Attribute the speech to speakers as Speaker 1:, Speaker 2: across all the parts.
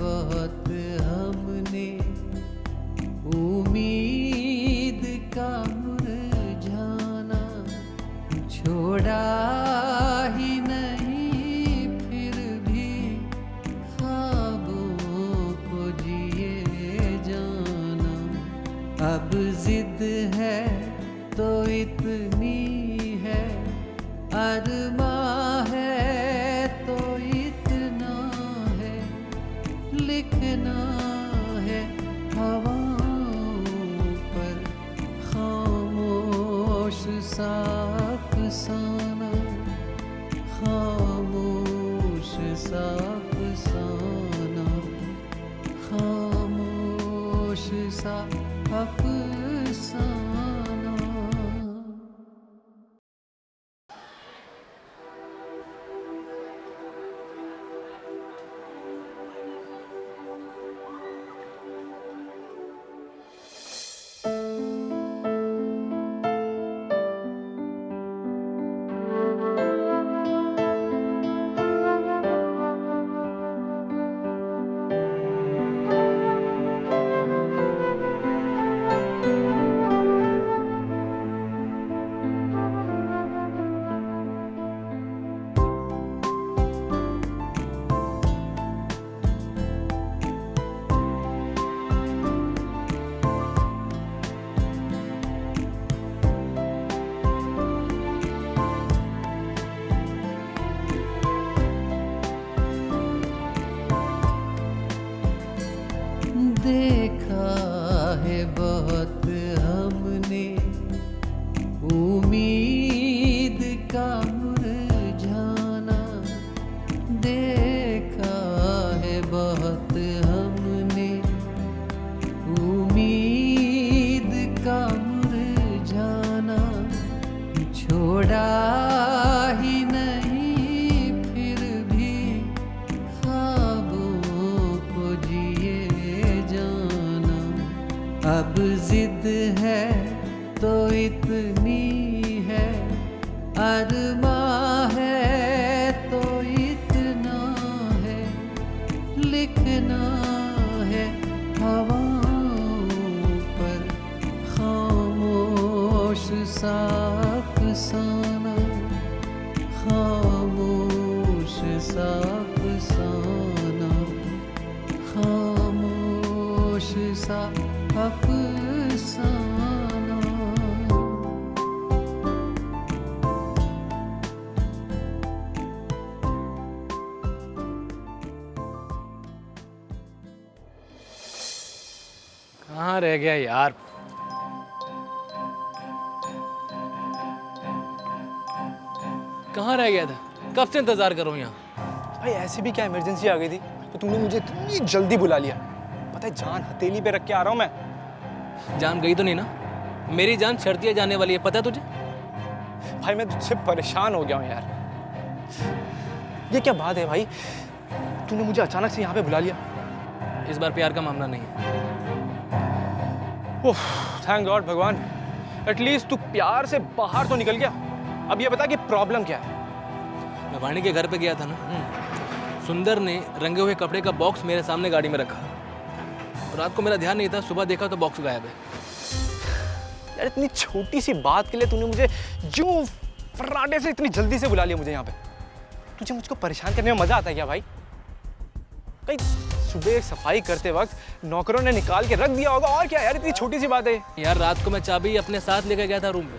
Speaker 1: बहुत हमने उम्मीद का मुरझाना छोड़ा ही नहीं, फिर भी ख्वाबों को जिए जाना। अब जिद है तो इतनी है, अरमां है तो इतना है, लिखना है हवाओं पर खामोश सा अफसाना, खामोश सा अफसाना, खामोश सा अफसाना। देखा है बहुत हमने उम्मीद का मुरझाना, देखा है बहुत हमने उम्मीद का मुरझाना छोड़ा ही नहीं, फिर भी ख्वाबों को जिए जाना। अब जिद है तो इतनी है, अरमां है तो इतना है, लिखना है हवाओं पर खामोश सा अफसाना, खामोश सा अफसाना, खामोश सा अफसाना।
Speaker 2: कहाँ रह गया यार? कहाँ रह गया था? कब से इंतजार कर रहा हूँ यहाँ।
Speaker 3: भाई ऐसी भी क्या इमरजेंसी आ गई थी तो तुमने मुझे इतनी जल्दी बुला लिया? पता है जान हथेली पे रख के आ रहा हूँ मैं।
Speaker 2: जान गई तो नहीं ना? मेरी जान छड़ती जाने वाली है, पता है तुझे?
Speaker 3: भाई मैं तुझसे परेशान हो गया हूँ यार। ये क्या बात है भाई, तूने मुझे अचानक से यहाँ पे बुला लिया?
Speaker 2: इस बार प्यार का मामला नहीं है।
Speaker 3: ओह थैंक गॉड भगवान, एटलीस्ट तू प्यार से बाहर तो निकल गया। अब ये बता कि प्रॉब्लम क्या है?
Speaker 2: मैं वाणी के घर पे गया था ना, सुंदर ने रंगे हुए कपड़े का बॉक्स मेरे सामने गाड़ी में रखा। रात को मेरा ध्यान नहीं था, सुबह देखा तो बॉक्स गायब है।
Speaker 3: यार इतनी छोटी सी बात के लिए तूने मुझे यूं फर्राटे से इतनी जल्दी से बुला लिया मुझे यहाँ पे? तुझे मुझको परेशान करने में मजा आता है क्या भाई? कहीं सुबह सफाई करते वक्त नौकरों ने निकाल के रख दिया होगा, और क्या यार इतनी छोटी सी बात है।
Speaker 2: यार रात को मैं चाबी अपने साथ लेकर गया था रूम पे,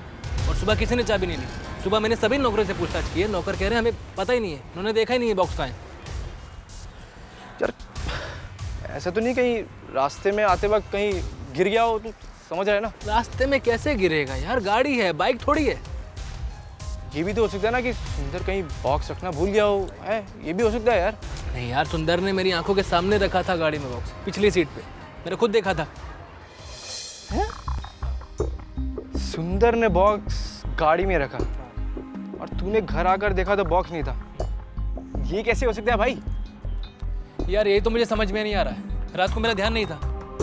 Speaker 2: और सुबह किसी ने चाबी नहीं ली। सुबह मैंने सभी नौकरों से पूछताछ की है, नौकर कह रहे हैं हमें पता ही नहीं है, उन्होंने देखा ही नहीं है बॉक्स कहाँ है।
Speaker 3: यार ऐसा तो नहीं कहीं रास्ते में आते वक्त कहीं गिर गया हो? तू समझ रहा है ना?
Speaker 2: रास्ते में कैसे गिरेगा यार, गाड़ी है, बाइक थोड़ी है।
Speaker 3: ये भी तो हो सकता है ना कि सुंदर कहीं बॉक्स रखना भूल गया हो, है? ये भी हो सकता है यार।
Speaker 2: नहीं यार, सुंदर ने मेरी आंखों के सामने रखा था गाड़ी में बॉक्स, पिछली सीट पे, मैंने खुद देखा था।
Speaker 3: है? सुंदर ने बॉक्स गाड़ी में रखा और तूने घर आकर देखा तो बॉक्स नहीं था? ये कैसे हो सकता है भाई?
Speaker 2: यार ये तो मुझे समझ में नहीं आ रहा है। रात को मेरा ध्यान नहीं था,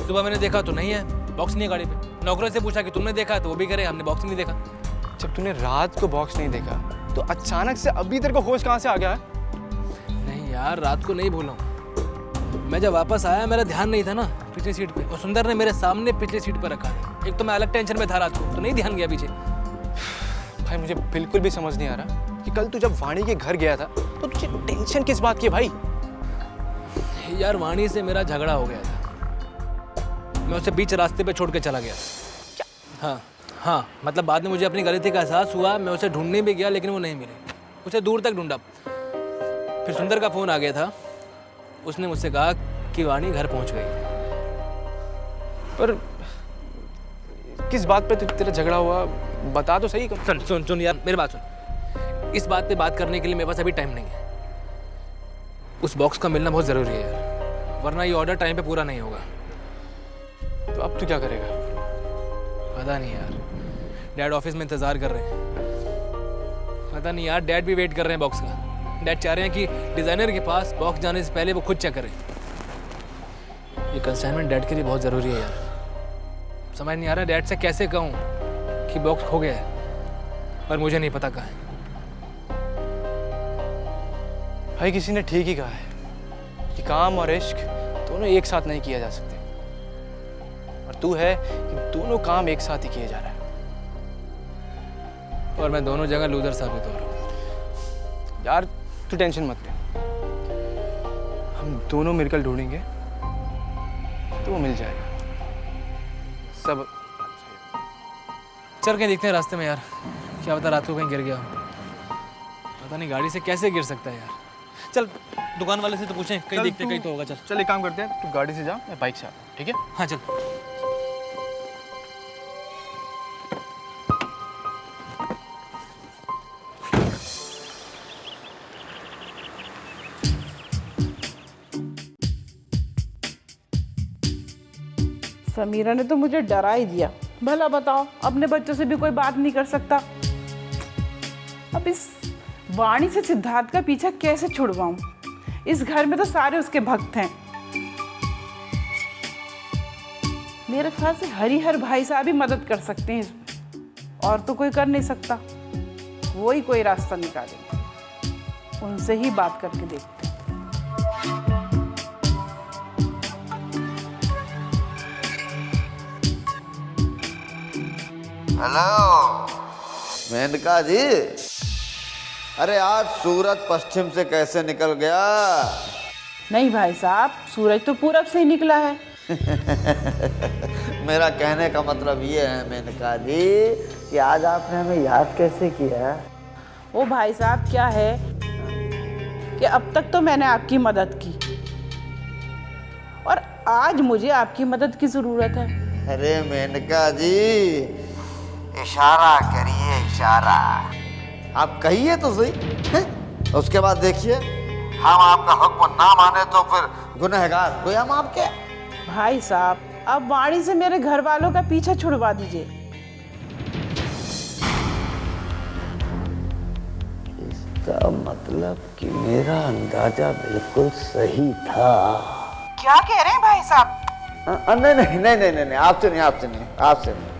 Speaker 2: सुबह मैंने देखा तो नहीं है, बॉक्स नहीं है गाड़ी पे। नौकरों से पूछा कि तुमने देखा, तो वो भी करे हमने बॉक्स नहीं देखा।
Speaker 3: जब तूने रात को बॉक्स नहीं देखा तो अचानक से अभी तेरे को होश कहाँ से आ गया है?
Speaker 2: नहीं यार, रात को नहीं भूला हूँ मैं जब वापस आया मेरा ध्यान नहीं था ना पिछली सीट पे, और सुंदर ने मेरे सामने पिछली सीट पर रखा है। एक तो मैं अलग टेंशन में था रात को, तो नहीं ध्यान गया पीछे।
Speaker 3: भाई मुझे बिल्कुल भी समझ नहीं आ रहा कि कल तू जब वाणी के घर गया था तो तुझे टेंशन किस बात की है भाई?
Speaker 2: यार वाणी से मेरा झगड़ा हो गया था, मैं उसे बीच रास्ते पे छोड़ के चला गया। क्या? हाँ, मतलब बाद में मुझे अपनी गलती का एहसास हुआ, मैं उसे ढूंढने भी गया लेकिन वो नहीं मिली। उसे दूर तक ढूंढा, फिर सुंदर का फ़ोन आ गया था। उसने मुझसे कहा कि वाणी घर पहुंच गई।
Speaker 3: पर किस बात पे तेरा झगड़ा हुआ, बता तो सही।
Speaker 2: सुन यार मेरी बात सुन। इस बात पे बात करने के लिए मेरे पास अभी टाइम नहीं है। उस बॉक्स का मिलना बहुत ज़रूरी है यार, वरना ये ऑर्डर टाइम पे पूरा नहीं होगा।
Speaker 3: तो अब तू क्या करेगा?
Speaker 2: पता नहीं यार, डैड ऑफिस में इंतज़ार कर रहे हैं। पता नहीं यार, डैड भी वेट कर रहे हैं बॉक्स का। डैड चाह रहे हैं कि डिज़ाइनर के पास बॉक्स जाने से पहले वो खुद चेक करें। ये कंसाइनमेंट डैड के लिए बहुत ज़रूरी है यार। समझ नहीं आ रहा डैड से कैसे कहूँ कि बॉक्स खो गया है और मुझे नहीं पता कहाँ है।
Speaker 3: भाई किसी ने ठीक ही कहा है कि काम और इश्क दोनों एक साथ नहीं किया जा सकते, और तू है कि दोनों काम एक साथ ही किए जा रहा है।
Speaker 2: और मैं दोनों जगह लूजर साबित हो रहा हूँ।
Speaker 3: यार तू टेंशन मत ले, हम दोनों मिलकर ढूंढेंगे तो वो मिल जाएगा सब।
Speaker 2: चल के देखते हैं रास्ते में यार, क्या पता रात को कहीं गिर गया हो। पता नहीं गाड़ी से कैसे गिर सकता है यार। चल दुकान वाले से तो पूछें, कहीं देखते कहीं तो होगा।
Speaker 3: चल एक काम करते हैं, तू गाड़ी से जा, मैं बाइक से आता हूँ, ठीक है?
Speaker 2: हाँ चल।
Speaker 4: समीरा ने तो मुझे डरा ही दिया। भला बताओ, अपने बच्चों से भी कोई बात नहीं कर सकता। अब इस वाणी से सिद्धार्थ का पीछा कैसे छुड़वाऊं? इस घर में तो सारे उसके भक्त हैं। मेरे ख्याल से हरिहर भाई साहब ही मदद कर सकते हैं इसमें, और तो कोई कर नहीं सकता। वो ही कोई रास्ता निकालेंगे, उनसे ही बात करके देखते हैं।
Speaker 5: हेलो मेनका जी, अरे आज सूरज पश्चिम से कैसे निकल गया?
Speaker 4: नहीं भाई साहब, सूरज तो पूरब से ही निकला है।
Speaker 5: मेरा कहने का मतलब ये है मेनका जी कि आज आपने हमें याद कैसे किया?
Speaker 4: वो भाई साहब क्या है कि अब तक तो मैंने आपकी मदद की, और आज मुझे आपकी मदद की ज़रूरत है।
Speaker 5: अरे मेनका जी, इशारा करिए इशारा। आप कहिए तो सही है? उसके बाद देखिए, हम आपका हुक्म ना माने तो फिर गुनहगार कोई हम आपके।
Speaker 4: भाई साहब, अब वाणी से मेरे घर वालों का पीछा छुड़वा दीजिए।
Speaker 5: इसका मतलब कि मेरा अंदाजा बिल्कुल सही था।
Speaker 4: क्या कह रहे हैं भाई साहब?
Speaker 5: नहीं, आपसे नहीं।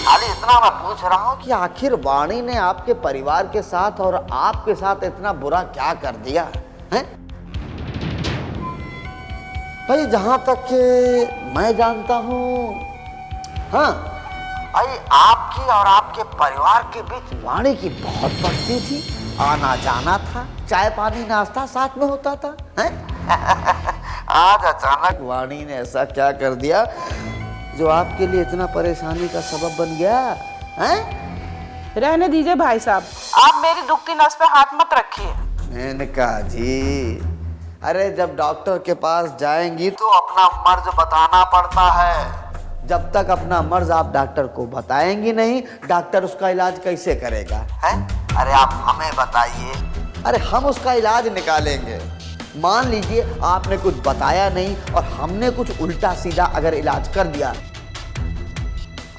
Speaker 5: खाली इतना मैं पूछ रहा हूँ कि आखिर वाणी ने आपके परिवार के साथ और आपके साथ इतना बुरा क्या कर दिया है? भाई जहां तक कि मैं जानता हूँ, हाँ भाई आपकी और आपके परिवार के बीच वाणी की बहुत बढ़ती थी, आना जाना था, चाय पानी नाश्ता साथ में होता था, हैं? आज अचानक वाणी ने ऐसा क्या कर दिया जो आपके लिए इतना परेशानी का सबब बन गया हैं?
Speaker 4: रहने दीजिए भाई साहब, आप मेरी दुखती नस पे हाथ मत रखिए।
Speaker 5: मेनका जी, अरे जब डॉक्टर के पास जाएंगी तो अपना मर्ज बताना पड़ता है। जब तक अपना मर्ज आप डॉक्टर को बताएंगी नहीं, डॉक्टर उसका इलाज कैसे करेगा है? अरे आप हमें बताइए, अरे हम उसका इलाज निकालेंगे। मान लीजिए आपने कुछ बताया नहीं और हमने कुछ उल्टा सीधा अगर इलाज कर दिया,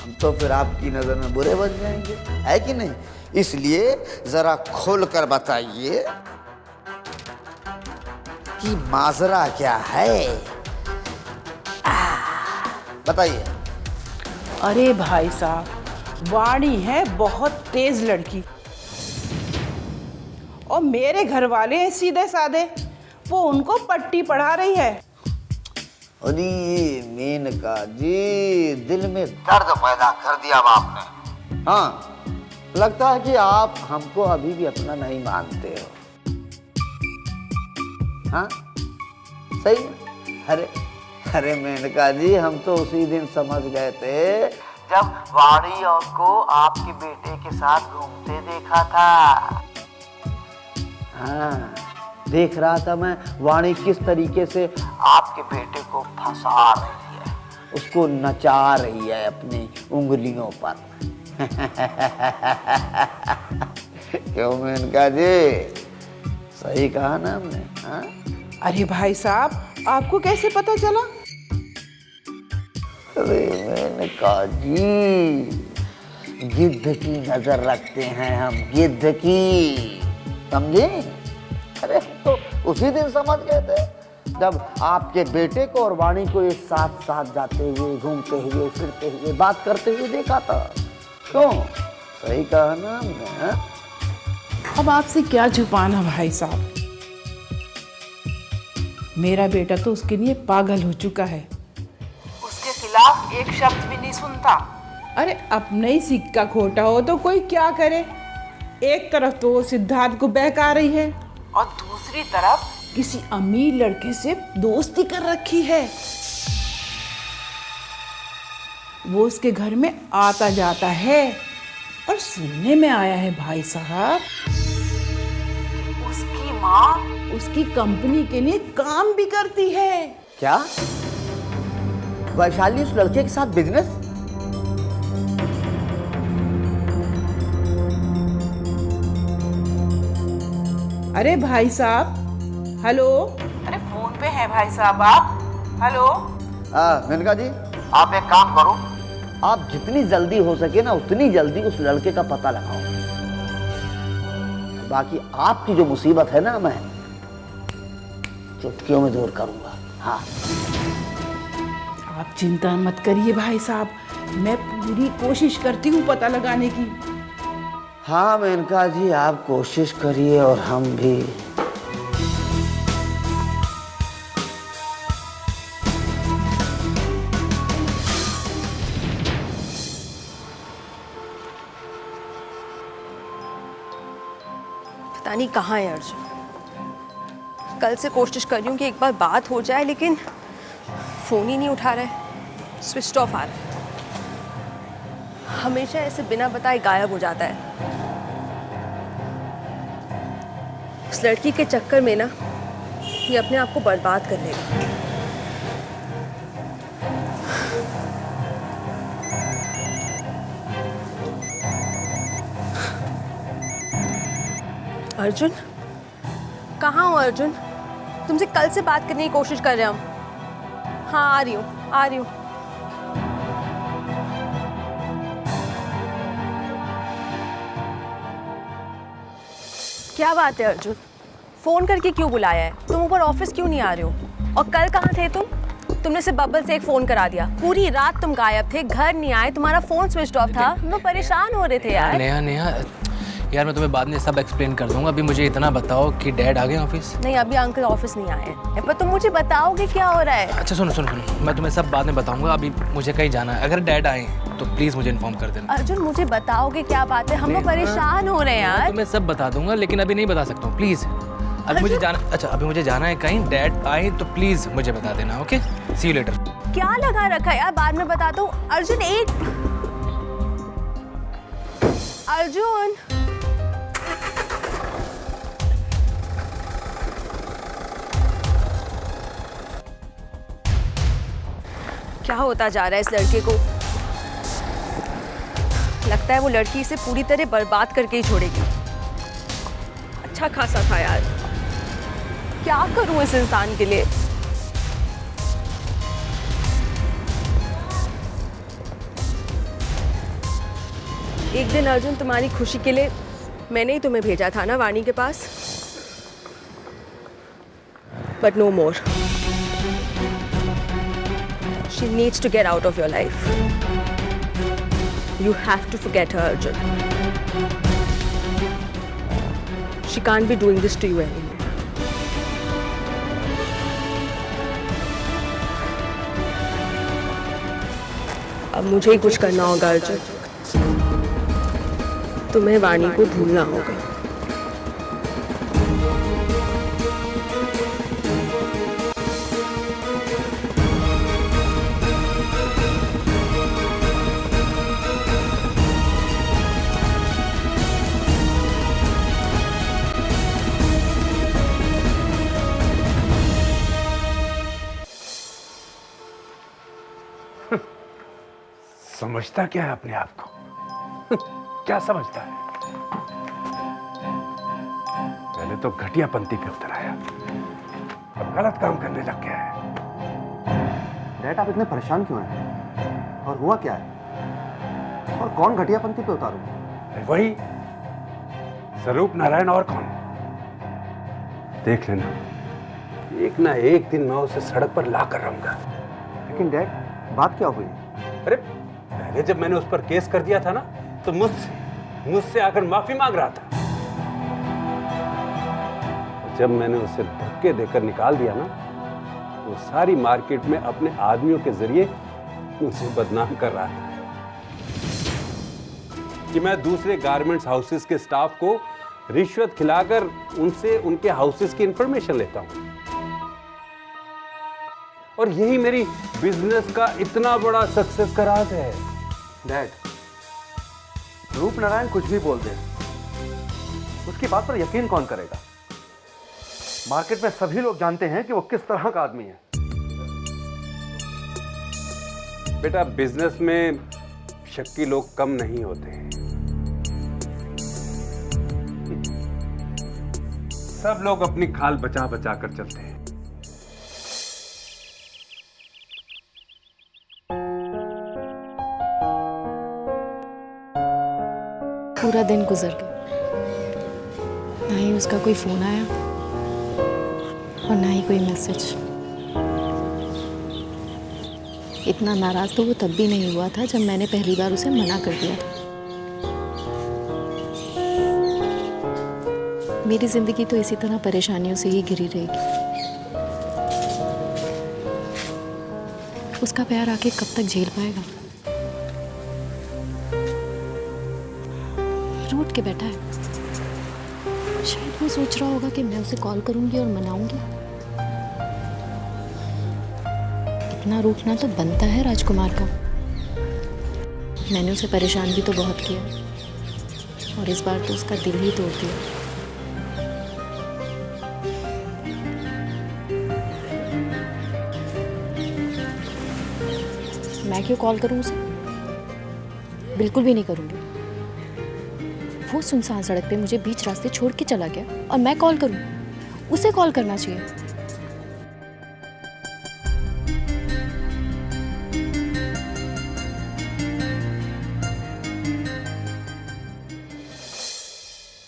Speaker 5: हम तो फिर आपकी नजर में बुरे बन जाएंगे, है कि नहीं? इसलिए जरा खोल कर बताइए कि माजरा क्या है, बताइए।
Speaker 4: अरे भाई साहब, वाणी है बहुत तेज लड़की, और मेरे घर वाले हैं सीधे साधे, वो उनको पट्टी पढ़ा रही है।
Speaker 5: अरे मेनका जी, दिल में दर्द पैदा कर दिया अब आपने। हाँ, लगता है कि आप हमको अभी भी अपना नहीं मानते हो। हाँ सही। अरे अरे मेनका जी, हम तो उसी दिन समझ गए थे जब वाणी को आपके बेटे के साथ घूमते देखा था। हाँ, देख रहा था मैं वाणी किस तरीके से आपके बेटे को फंसा रही है, उसको नचा रही है अपनी उंगलियों पर। क्यों मेनका जी, सही कहा ना हमने? हाँ?
Speaker 4: अरे भाई साहब, आपको कैसे पता चला?
Speaker 5: अरे मेनका जी, गिद्ध की नजर रखते हैं हम, गिद्ध की, समझे? अरे तो उसी दिन समझ गए थे जब आपके बेटे को और वाणी को एक साथ साथ जाते हुए, घूमते हुए, फिरते हुए, बात करते हुए देखा था। क्यों, सही कहा ना हमने? हाँ?
Speaker 4: अब आपसे क्या छुपाना भाई साहब, मेरा बेटा तो उसके लिए पागल हो चुका है, उसके खिलाफ एक शब्द भी नहीं सुनता। अरे अपना ही सिक्का खोटा हो तो कोई क्या करे? एक तरफ तो वो सिद्धार्थ को बहका रही है और दूसरी तरफ किसी अमीर लड़के से दोस्ती कर रखी है। वो उसके घर में आता जाता है और सुनने में आया है भाई साहब, उसकी माँ उसकी कंपनी के लिए काम भी करती है।
Speaker 5: क्या वैशाली उस लड़के के साथ बिजनेस?
Speaker 4: अरे भाई साहब, हेलो। अरे फोन पे है भाई साहब आप। हेलो।
Speaker 5: मेनका जी, आप एक काम करो, आप जितनी जल्दी हो सके ना उतनी जल्दी उस लड़के का पता लगाओ। बाकी आपकी जो मुसीबत है ना, मैं चुटकियों में दूर करूंगा। हाँ,
Speaker 4: आप चिंता मत करिए भाई साहब, मैं पूरी कोशिश करती हूँ पता लगाने की।
Speaker 5: हाँ मेनका जी, आप कोशिश करिए और हम भी।
Speaker 6: पता नहीं कहाँ है अर्जुन। कल से कोशिश कर रही हूँ कि एक बार बात हो जाए, लेकिन फ़ोन ही नहीं उठा रहा है, स्विच ऑफ आ रहा है। हमेशा ऐसे बिना बताए गायब हो जाता है। उस लड़की के चक्कर में ना ये अपने आप को बर्बाद कर लेगा। अर्जुन, कहाँ हो अर्जुन? तुमसे कल से बात करने की कोशिश कर रहे हैं हम। हाँ आ रही हूँ, आ रही हूँ। क्या बात है अर्जुन, फोन करके क्यों बुलाया है? तुम ऊपर ऑफिस क्यों नहीं आ रहे हो? और कल कहाँ थे तुम? तुमने सिर्फ बब्बल से एक फोन करा दिया, पूरी रात तुम गायब थे, घर नहीं आए, तुम्हारा फोन स्विच ऑफ था, हम लोग परेशान हो रहे थे यार।
Speaker 2: नेहा यार, मैं तुम्हें बाद में सब एक्सप्लेन कर दूंगा, अभी मुझे इतना बताओ कि डैड आ गए ऑफिस?
Speaker 6: नहीं, अभी अंकल ऑफिस नहीं आए हैं, पर तुम मुझे बताओगे क्या हो रहा है?
Speaker 2: अच्छा सुनो, मैं तुम्हें सब बाद में बताऊंगा, अभी मुझे कहीं जाना है। अगर डैड आए तो प्लीज मुझे इन्फॉर्म कर देना।
Speaker 6: अर्जुन, मुझे बताओगे क्या बात है? हम लोग परेशान हो रहे हैं यार।
Speaker 2: तुम्हें सब बता दूंगा, लेकिन अभी नहीं बता सकता हूँ, प्लीज। अभी मुझे जाना, अच्छा अभी मुझे जाना है कहीं, डैड आए तो प्लीज मुझे बता देना। Okay, see you later.
Speaker 6: क्या लगा रखा है यार, बाद में बताता हूँ। अर्जुन अर्जुन क्या होता जा रहा है इस लड़के को? लगता है वो लड़की इसे पूरी तरह बर्बाद करके ही छोड़ेगी। अच्छा खासा था यार, क्या करूं इस इंसान के लिए? एक दिन अर्जुन, तुम्हारी खुशी के लिए मैंने ही तुम्हें भेजा था ना वाणी के पास, but no more. She needs to get out of your life. You have to forget her, Arjun. She can't be doing this to you anymore. अब मुझे ही कुछ करना होगा अर्जुन। तुम्हें वाणी को भूलना होगा।
Speaker 7: समझता क्या है अपने आप को? क्या समझता है? पहले तो घटियापंथी पे उतर आया, अब गलत काम करने लग गया है।
Speaker 8: डैड आप इतने परेशान क्यों हैं? और हुआ क्या है? और कौन घटियापंथी पे उतारू?
Speaker 7: वही स्वरूप नारायण, और कौन? देख लेना, एक ना एक दिन मैं उसे सड़क पर ला कर रहूंगा।
Speaker 8: लेकिन डैड बात क्या हुई?
Speaker 7: अरे पहले जब मैंने उस पर केस कर दिया था ना, तो मुझसे आकर माफी मांग रहा था। जब मैंने उसे धक्के देकर निकाल दिया ना, तो सारी मार्केट में अपने आदमियों के जरिए मुझे बदनाम कर रहा था कि मैं दूसरे गारमेंट्स हाउसेस के स्टाफ को रिश्वत खिलाकर उनसे उनके हाउसेस की इंफॉर्मेशन लेता हूं। और यही मेरी बिजनेस का इतना बड़ा सक्सेस का राज है।
Speaker 8: डैड रूप नारायण कुछ भी बोल दे, उसकी बात पर यकीन कौन करेगा? मार्केट में सभी लोग जानते हैं कि वो किस तरह का आदमी है।
Speaker 7: बेटा, बिजनेस में शक्की लोग कम नहीं होते हैं। सब लोग अपनी खाल बचा बचा कर चलते हैं।
Speaker 9: पूरा दिन गुजर गया, ना ही उसका कोई फोन आया और ना ही कोई मैसेज। इतना नाराज तो वो तब भी नहीं हुआ था जब मैंने पहली बार उसे मना कर दिया था। मेरी जिंदगी तो इसी तरह परेशानियों से ही घिरी रहेगी। उसका प्यार आके कब तक झेल पाएगा? रूठ के बैठा है, शायद वो सोच रहा होगा कि मैं उसे कॉल करूंगी और मनाऊंगी। इतना रूठना तो बनता है राजकुमार का। मैंने उसे परेशान भी तो बहुत किया और इस बार तो उसका दिल ही तोड़ दिया। मैं क्यों कॉल करूं उसे? बिल्कुल भी नहीं करूंगी। वो सुनसान सड़क पे मुझे बीच रास्ते छोड़ के चला गया और मैं कॉल करूं? उसे कॉल करना चाहिए।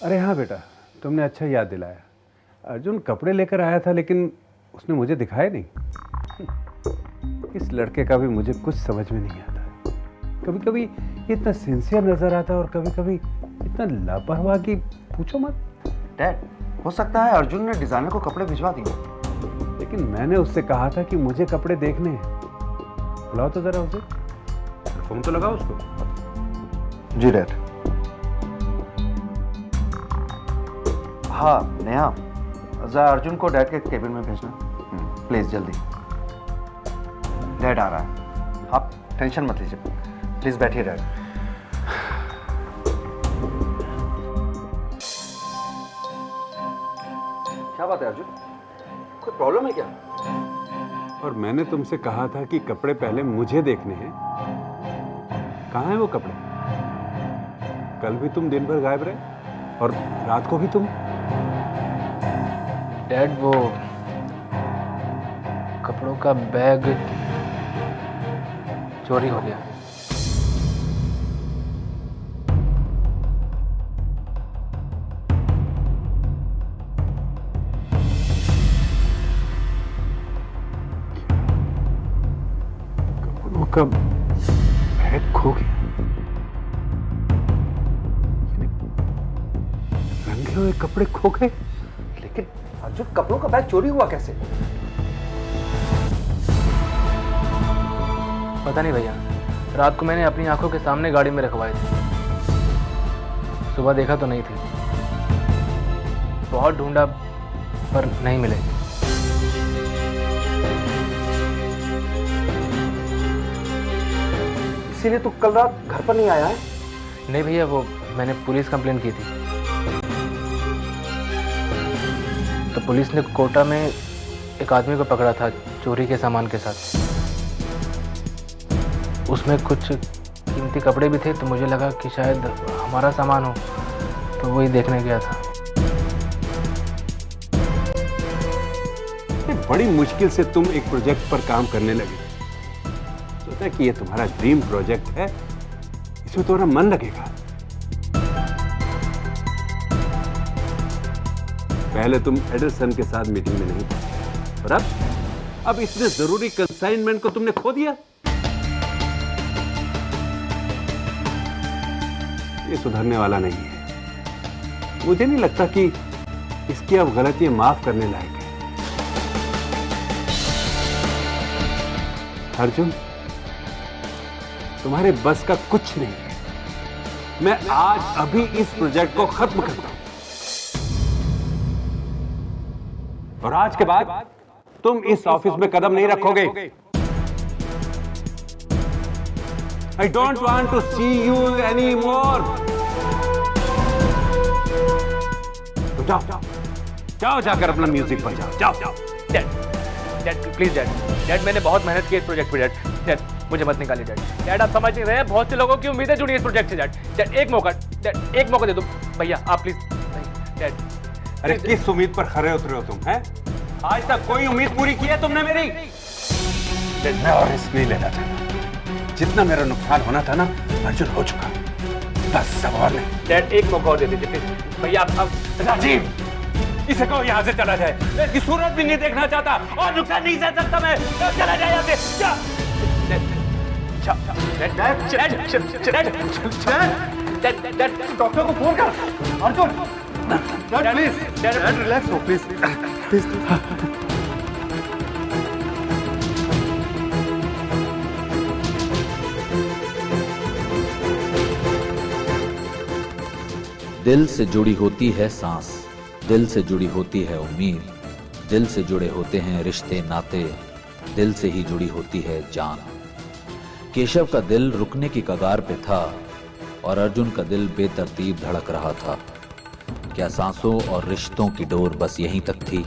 Speaker 7: अरे हाँ बेटा, तुमने अच्छा याद दिलाया। अर्जुन कपड़े लेकर आया था, लेकिन उसने मुझे दिखाया नहीं। इस लड़के का भी मुझे कुछ समझ में नहीं आता। कभी कभी इतना सिंसियर नजर आता है और कभी कभी इतना लापरवाह कि पूछो मत।
Speaker 8: डैड हो सकता है अर्जुन ने डिजाइनर को कपड़े भिजवा दिए।
Speaker 7: लेकिन मैंने उससे कहा था कि मुझे कपड़े देखने हैं। बुलाओ तो जरा उसे, फोन तो लगाओ उसको।
Speaker 8: जी डैड। हाँ नेहा, जरा अर्जुन को डैड के केबिन में भेजना प्लीज, जल्दी। डैड आ रहा है, आप टेंशन मत लीजिए, प्लीज बैठिए डैड। क्या बात है अर्जुन, कोई प्रॉब्लम है क्या?
Speaker 7: और मैंने तुमसे कहा था कि कपड़े पहले मुझे देखने हैं। कहाँ हैं वो कपड़े? कल भी तुम दिन भर गायब रहे और रात को भी तुम।
Speaker 2: डैड, वो कपड़ों का बैग चोरी हो गया।
Speaker 7: कपड़ों का बैग खो गया। रंगे हुए कपड़े खो गए।
Speaker 8: लेकिन अर्जुन कपड़ों का बैग चोरी हुआ कैसे?
Speaker 2: पता नहीं भैया, रात को मैंने अपनी आंखों के सामने गाड़ी में रखवाए थे। सुबह देखा तो नहीं थी, बहुत ढूंढा पर नहीं मिले।
Speaker 8: इसीलिए तू कल रात घर पर नहीं आया है?
Speaker 2: नहीं भैया, वो मैंने पुलिस कंप्लेंट की थी, तो पुलिस ने कोटा में एक आदमी को पकड़ा था चोरी के सामान के साथ। उसमें कुछ कीमती कपड़े भी थे, तो मुझे लगा कि शायद हमारा सामान हो, तो वही देखने गया था।
Speaker 7: बड़ी मुश्किल से तुम एक प्रोजेक्ट पर काम करने लगे, सोचा कि ये तुम्हारा ड्रीम प्रोजेक्ट है, इसमें तुम्हारा मन लगेगा। पहले तुम एडिसन के साथ मीटिंग में नहीं थे, और अब इतने जरूरी कंसाइनमेंट को तुमने खो दिया। ये सुधरने वाला नहीं है। मुझे नहीं लगता कि इसकी अब गलतियां माफ करने लायक है। अर्जुन, तुम्हारे बस का कुछ नहीं है। मैं आज अभी इस प्रोजेक्ट को खत्म करता हूं, और आज के बाद तुम इस ऑफिस में कदम नहीं रखोगे। I don't want to see you anymore. तो जाओ जाकर अपना म्यूजिक बजाओ, जाओ।
Speaker 2: डैड प्लीज डैड, मैंने बहुत मेहनत की इस प्रोजेक्ट पे डैड, मुझे मत निकालिए डैड, आप समझ नहीं रहे हैं, बहुत से लोगों की उम्मीदें जुड़ी है इस प्रोजेक्ट से डैड, एक मौका दे दो भैया, आप प्लीज डैड।
Speaker 7: अरे किस उम्मीद पर खरे उतरे हो तुम, हैं? आज तक कोई उम्मीद पूरी की है तुमने मेरी? मैं और रिस्क नहीं लेना चाहता। जितना मेरा नुकसान होना था ना अर्जुन, हो चुका, बस सब और नहीं।
Speaker 2: डैड एक मौका और दे दीजिए प्लीज भैया। आप
Speaker 7: राजीव, इसे कहो यहाँ से चला जाए, मैं इसकी सूरत भी नहीं देखना चाहता, और नुकसान नहीं सह सकता मैं। चला जाए यहाँ से।
Speaker 8: डॉक्टर को फोन कर। अर्जुन, प्लीज रिलैक्स हो, प्लीज।
Speaker 10: दिल से जुड़ी होती है सांस, दिल से जुड़ी होती है उम्मीद, दिल से जुड़े होते हैं रिश्ते नाते, दिल से ही जुड़ी होती है जान। केशव का दिल रुकने की कगार पे था, और अर्जुन का दिल बेतरतीब धड़क रहा था। क्या सांसों और रिश्तों की डोर बस यहीं तक थी?